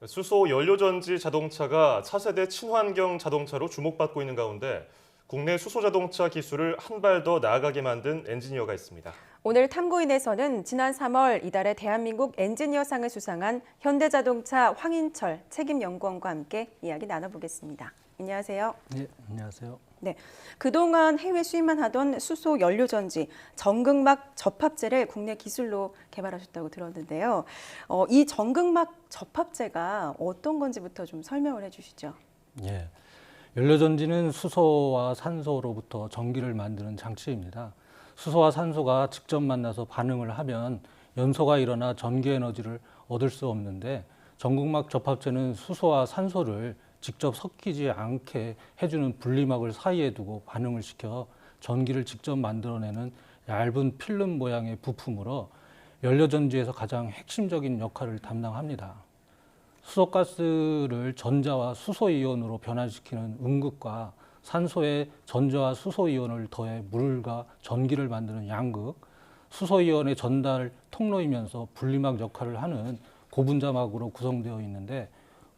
수소 연료전지 자동차가 차세대 친환경 자동차로 주목받고 있는 가운데 국내 수소 자동차 기술을 한 발 더 나아가게 만든 엔지니어가 있습니다. 오늘 탐구인에서는 지난 3월 이달에 대한민국 엔지니어상을 수상한 현대자동차 황인철 책임연구원과 함께 이야기 나눠보겠습니다. 안녕하세요. 네, 안녕하세요. 네, 그동안 해외 수입만 하던 수소 연료전지 전극막 접합제를 국내 기술로 개발하셨다고 들었는데요. 이 전극막 접합제가 어떤 건지부터 좀 설명을 해주시죠. 예, 연료전지는 수소와 산소로부터 전기를 만드는 장치입니다. 수소와 산소가 직접 만나서 반응을 하면 연소가 일어나 전기 에너지를 얻을 수 없는데 전극막 접합제는 수소와 산소를 직접 섞이지 않게 해주는 분리막을 사이에 두고 반응을 시켜 전기를 직접 만들어내는 얇은 필름 모양의 부품으로 연료전지에서 가장 핵심적인 역할을 담당합니다. 수소가스를 전자와 수소이온으로 변환시키는 음극과 산소에 전자와 수소이온을 더해 물과 전기를 만드는 양극, 수소이온의 전달 통로이면서 분리막 역할을 하는 고분자막으로 구성되어 있는데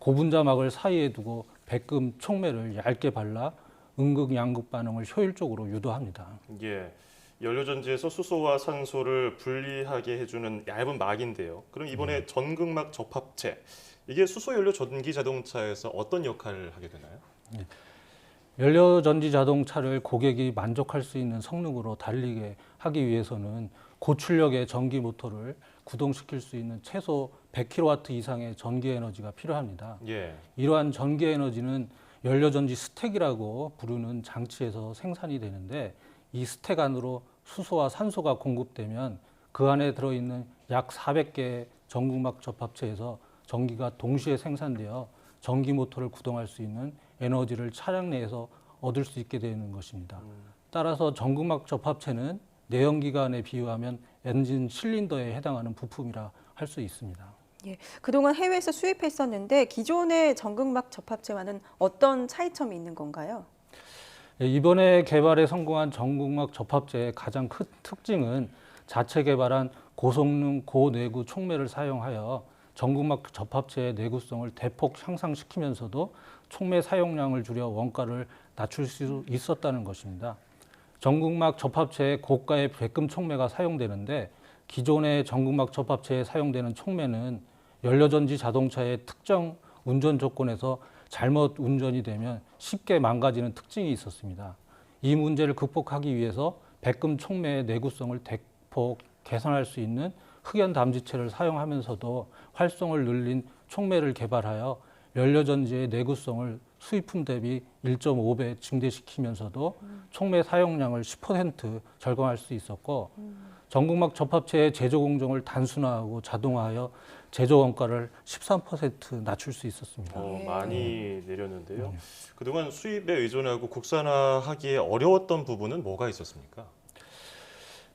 고분자막을 사이에 두고 백금 촉매를 얇게 발라 음극 양극 반응을 효율적으로 유도합니다. 예, 연료전지에서 수소와 산소를 분리하게 해주는 얇은 막인데요. 그럼 이번에 전극막 접합체, 이게 수소 연료 전기 자동차에서 어떤 역할을 하게 되나요? 연료전지 자동차를 고객이 만족할 수 있는 성능으로 달리게 하기 위해서는 고출력의 전기 모터를 구동시킬 수 있는 최소 100kW 이상의 전기 에너지가 필요합니다. 예, 이러한 전기 에너지는 연료전지 스택이라고 부르는 장치에서 생산이 되는데 이 스택 안으로 수소와 산소가 공급되면 그 안에 들어있는 약 400개의 전극막 접합체에서 전기가 동시에 생산되어 전기 모터를 구동할 수 있는 에너지를 차량 내에서 얻을 수 있게 되는 것입니다. 따라서 전극막 접합체는 내연기관에 비유하면 엔진 실린더에 해당하는 부품이라 할 수 있습니다. 예, 그동안 해외에서 수입했었는데 기존의 전극막 접합체와는 어떤 차이점이 있는 건가요? 이번에 개발에 성공한 전극막 접합체의 가장 큰 특징은 자체 개발한 고성능 고내구 촉매를 사용하여 전극막 접합체의 내구성을 대폭 향상시키면서도 촉매 사용량을 줄여 원가를 낮출 수 있었다는 것입니다. 전극막 접합체에 고가의 백금 촉매가 사용되는데 기존의 전극막 접합체에 사용되는 촉매는 연료전지 자동차의 특정 운전 조건에서 잘못 운전이 되면 쉽게 망가지는 특징이 있었습니다. 이 문제를 극복하기 위해서 백금 촉매의 내구성을 대폭 개선할 수 있는 흑연 담지체를 사용하면서도 활성을 늘린 촉매를 개발하여 연료전지의 내구성을 수입품 대비 1.5배 증대시키면서도 촉매 사용량을 10% 절감할 수 있었고 전극막 접합체의 제조 공정을 단순화하고 자동화하여 제조 원가를 13% 낮출 수 있었습니다. 많이 내렸는데요. 그동안 수입에 의존하고 국산화하기에 어려웠던 부분은 뭐가 있었습니까?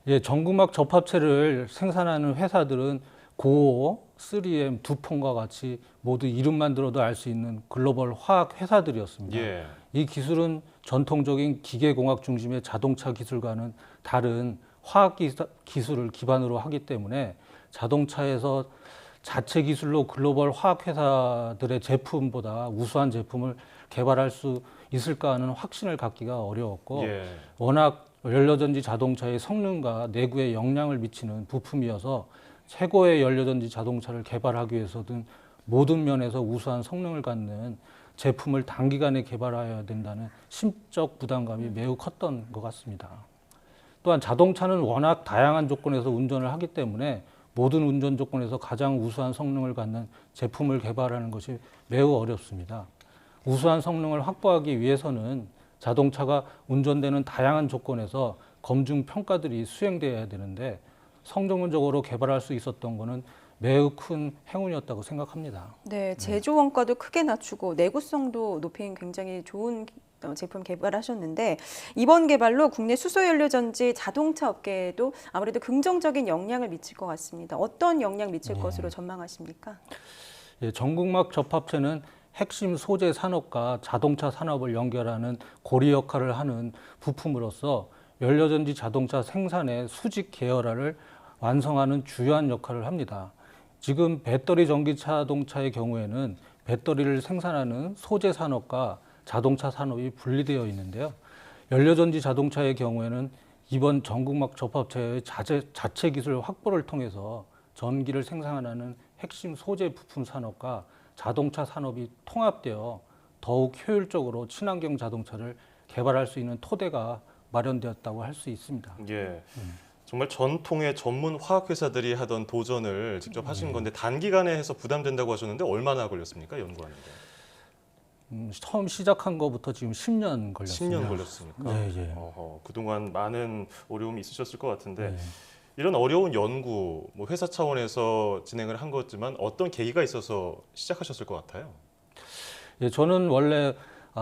예, 전극막 접합체를 생산하는 회사들은 고호, 3M, 두폰과 같이 모두 이름만 들어도 알 수 있는 글로벌 화학 회사들이었습니다. 예, 이 기술은 전통적인 기계공학 중심의 자동차 기술과는 다른 화학 기술을 기반으로 하기 때문에 자동차에서 자체 기술로 글로벌 화학 회사들의 제품보다 우수한 제품을 개발할 수 있을까 하는 확신을 갖기가 어려웠고 예. 워낙 연료전지 자동차의 성능과 내구에 영향을 미치는 부품이어서 최고의 연료전지 자동차를 개발하기 위해서는 모든 면에서 우수한 성능을 갖는 제품을 단기간에 개발해야 된다는 심적 부담감이 매우 컸던 것 같습니다. 또한 자동차는 워낙 다양한 조건에서 운전을 하기 때문에 모든 운전 조건에서 가장 우수한 성능을 갖는 제품을 개발하는 것이 매우 어렵습니다. 우수한 성능을 확보하기 위해서는 자동차가 운전되는 다양한 조건에서 검증 평가들이 수행되어야 되는데 성공적으로 개발할 수 있었던 것은 매우 큰 행운이었다고 생각합니다. 네, 제조 원가도 크게 낮추고 내구성도 높인 굉장히 좋은 제품 개발하셨는데 이번 개발로 국내 수소연료전지 자동차 업계에도 아무래도 긍정적인 영향을 미칠 것 같습니다. 어떤 영향 미칠 것으로 전망하십니까? 예, 전극막 접합체는 핵심 소재 산업과 자동차 산업을 연결하는 고리 역할을 하는 부품으로서 연료전지 자동차 생산의 수직 계열화를 완성하는 주요한 역할을 합니다. 지금 배터리 전기 자동차의 경우에는 배터리를 생산하는 소재 산업과 자동차 산업이 분리되어 있는데요. 연료전지 자동차의 경우에는 이번 전극막 접합체의 자체 기술 확보를 통해서 전기를 생산하는 핵심 소재 부품 산업과 자동차 산업이 통합되어 더욱 효율적으로 친환경 자동차를 개발할 수 있는 토대가 마련되었다고 할 수 있습니다. 예. 정말 전통의 전문 화학 회사들이 하던 도전을 직접 하신 건데 단기간에 해서 부담된다고 하셨는데 얼마나 걸렸습니까? 연구하는데. 처음 시작한 것부터 지금 10년 걸렸습니다. 10년 걸렸습니까? 네, 예. 그동안 많은 어려움이 있으셨을 것 같은데 네. 이런 어려운 연구, 뭐 회사 차원에서 진행을 한 거지만 어떤 계기가 있어서 시작하셨을 것 같아요? 예, 저는 원래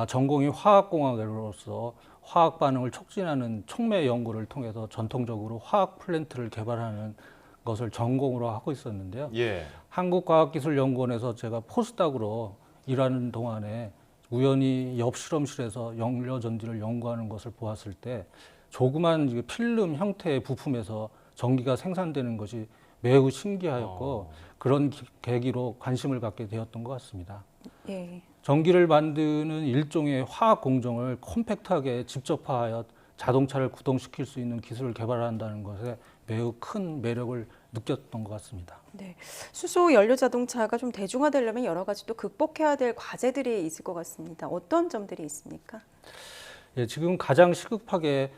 전공이 화학공학으로서 화학 반응을 촉진하는 촉매 연구를 통해서 전통적으로 화학 플랜트를 개발하는 것을 전공으로 하고 있었는데요. 예. 한국과학기술연구원에서 제가 포스닥으로 일하는 동안에 우연히 옆 실험실에서 연료전지를 연구하는 것을 보았을 때 조그만 필름 형태의 부품에서 전기가 생산되는 것이 매우 신기하였고 그런 계기로 관심을 갖게 되었던 것 같습니다. 예. 전기를 만드는 일종의 화학 공정을 컴팩트하게 직접화하여 자동차를 구동시킬 수 있는 기술을 개발한다는 것에 매우 큰 매력을 느꼈던 것 같습니다. 네. 수소 연료 자동차가 좀 대중화되려면 여러 가지 또 극복해야 될 과제들이 있을 것 같습니다. 어떤 점들이 있습니까? 예, 지금 가장 시급하게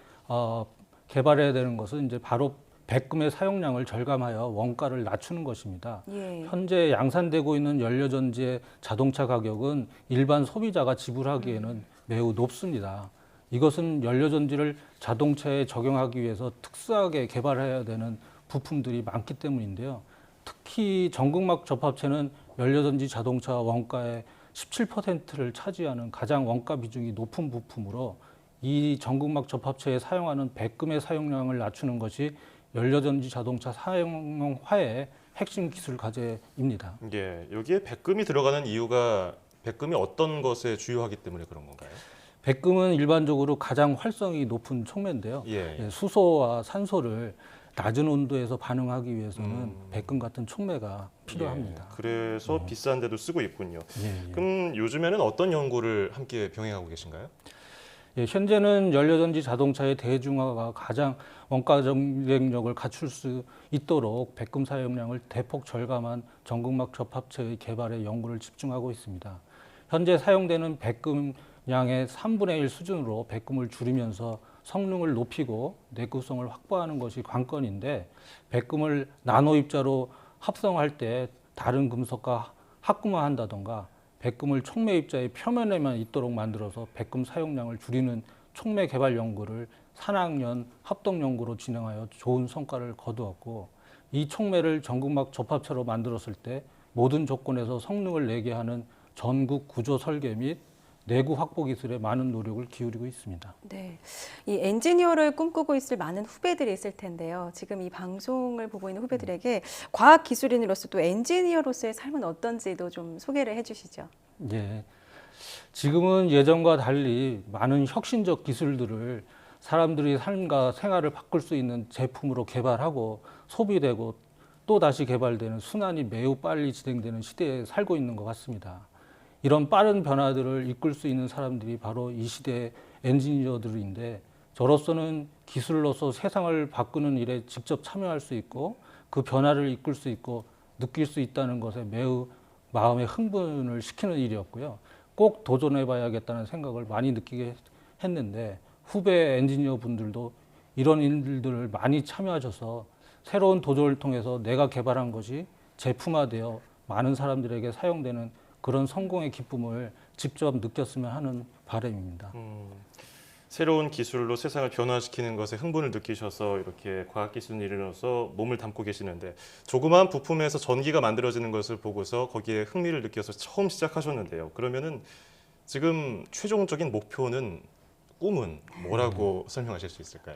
개발해야 되는 것은 이제 바로 백금의 사용량을 절감하여 원가를 낮추는 것입니다. 예. 현재 양산되고 있는 연료전지의 자동차 가격은 일반 소비자가 지불하기에는 매우 높습니다. 이것은 연료전지를 자동차에 적용하기 위해서 특수하게 개발해야 되는 부품들이 많기 때문인데요. 특히 전극막 접합체는 연료전지 자동차 원가의 17%를 차지하는 가장 원가 비중이 높은 부품으로 이 전극막 접합체에 사용하는 백금의 사용량을 낮추는 것이 연료전지 자동차 사용화의 핵심 기술 과제입니다. 예. 여기에 백금이 들어가는 이유가 백금이 어떤 것에 주요하기 때문에 그런 건가요? 백금은 일반적으로 가장 활성이 높은 촉매인데요. 예. 예, 수소와 산소를 낮은 온도에서 반응하기 위해서는 백금 같은 촉매가 필요합니다. 예. 그래서 비싼데도 쓰고 있군요. 예, 예. 그럼 요즘에는 어떤 연구를 함께 병행하고 계신가요? 예, 현재는 연료전지 자동차의 대중화가 가장 원가 경쟁력을 갖출 수 있도록 백금 사용량을 대폭 절감한 전극막 접합체의 개발에 연구를 집중하고 있습니다. 현재 사용되는 백금량의 3분의 1 수준으로 백금을 줄이면서 성능을 높이고 내구성을 확보하는 것이 관건인데 백금을 나노 입자로 합성할 때 다른 금속과 합금화한다던가 백금을 촉매 입자의 표면에만 있도록 만들어서 백금 사용량을 줄이는 촉매 개발 연구를 산학년 합동 연구로 진행하여 좋은 성과를 거두었고 이 촉매를 전극막 접합체로 만들었을 때 모든 조건에서 성능을 내게 하는 전극 구조 설계 및 내구 확보 기술에 많은 노력을 기울이고 있습니다. 네. 이 엔지니어를 꿈꾸고 있을 많은 후배들이 있을 텐데요. 지금 이 방송을 보고 있는 후배들에게 과학 기술인으로서 또 엔지니어로서의 삶은 어떤지도 좀 소개를 해 주시죠. 예. 지금은 예전과 달리 많은 혁신적 기술들을 사람들이 삶과 생활을 바꿀 수 있는 제품으로 개발하고 소비되고 또 다시 개발되는 순환이 매우 빨리 진행되는 시대에 살고 있는 것 같습니다. 이런 빠른 변화들을 이끌 수 있는 사람들이 바로 이 시대의 엔지니어들인데 저로서는 기술로서 세상을 바꾸는 일에 직접 참여할 수 있고 그 변화를 이끌 수 있고 느낄 수 있다는 것에 매우 마음의 흥분을 시키는 일이었고요. 꼭 도전해 봐야겠다는 생각을 많이 느끼게 했는데 후배 엔지니어 분들도 이런 일들을 많이 참여하셔서 새로운 도전을 통해서 내가 개발한 것이 제품화되어 많은 사람들에게 사용되는 그런 성공의 기쁨을 직접 느꼈으면 하는 바람입니다. 새로운 기술로 세상을 변화시키는 것에 흥분을 느끼셔서 이렇게 과학기술인으로서 몸을 담고 계시는데 조그마한 부품에서 전기가 만들어지는 것을 보고서 거기에 흥미를 느껴서 처음 시작하셨는데요. 그러면은 지금 최종적인 목표는 꿈은 뭐라고 설명하실 수 있을까요?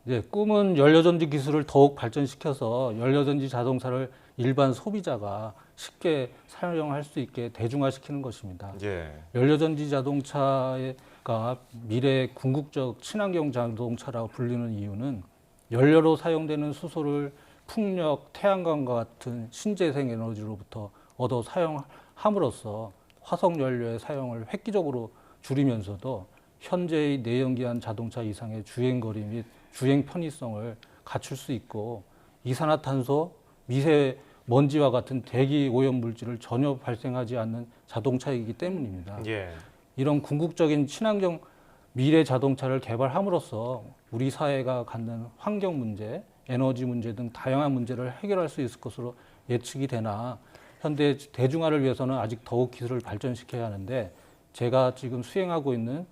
네, 꿈은 연료전지 기술을 더욱 발전시켜서 연료전지 자동차를 일반 소비자가 쉽게 사용할 수 있게 대중화시키는 것입니다. 예. 연료전지 자동차가 미래의 궁극적 친환경 자동차라고 불리는 이유는 연료로 사용되는 수소를 풍력, 태양광과 같은 신재생 에너지로부터 얻어 사용함으로써 화석 연료의 사용을 획기적으로 줄이면서도 현재의 내연기관 자동차 이상의 주행거리 및 주행 편의성을 갖출 수 있고 이산화탄소, 미세먼지와 같은 대기 오염 물질을 전혀 발생하지 않는 자동차이기 때문입니다. 예. 이런 궁극적인 친환경 미래 자동차를 개발함으로써 우리 사회가 갖는 환경 문제, 에너지 문제 등 다양한 문제를 해결할 수 있을 것으로 예측이 되나 현대 대중화를 위해서는 아직 더욱 기술을 발전시켜야 하는데 제가 지금 수행하고 있는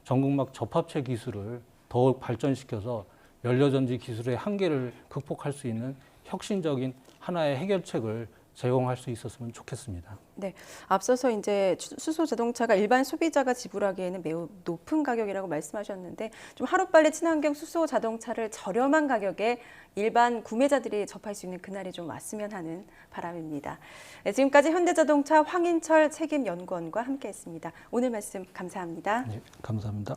전극막 접합체 기술을 더욱 발전시켜서 연료전지 기술의 한계를 극복할 수 있는 혁신적인 하나의 해결책을 제공할 수 있었으면 좋겠습니다. 네, 앞서서 이제 수소 자동차가 일반 소비자가 지불하기에는 매우 높은 가격이라고 말씀하셨는데 좀 하루빨리 친환경 수소 자동차를 저렴한 가격에 일반 구매자들이 접할 수 있는 그날이 좀 왔으면 하는 바람입니다. 네, 지금까지 현대자동차 황인철 책임연구원과 함께했습니다. 오늘 말씀 감사합니다. 네, 감사합니다.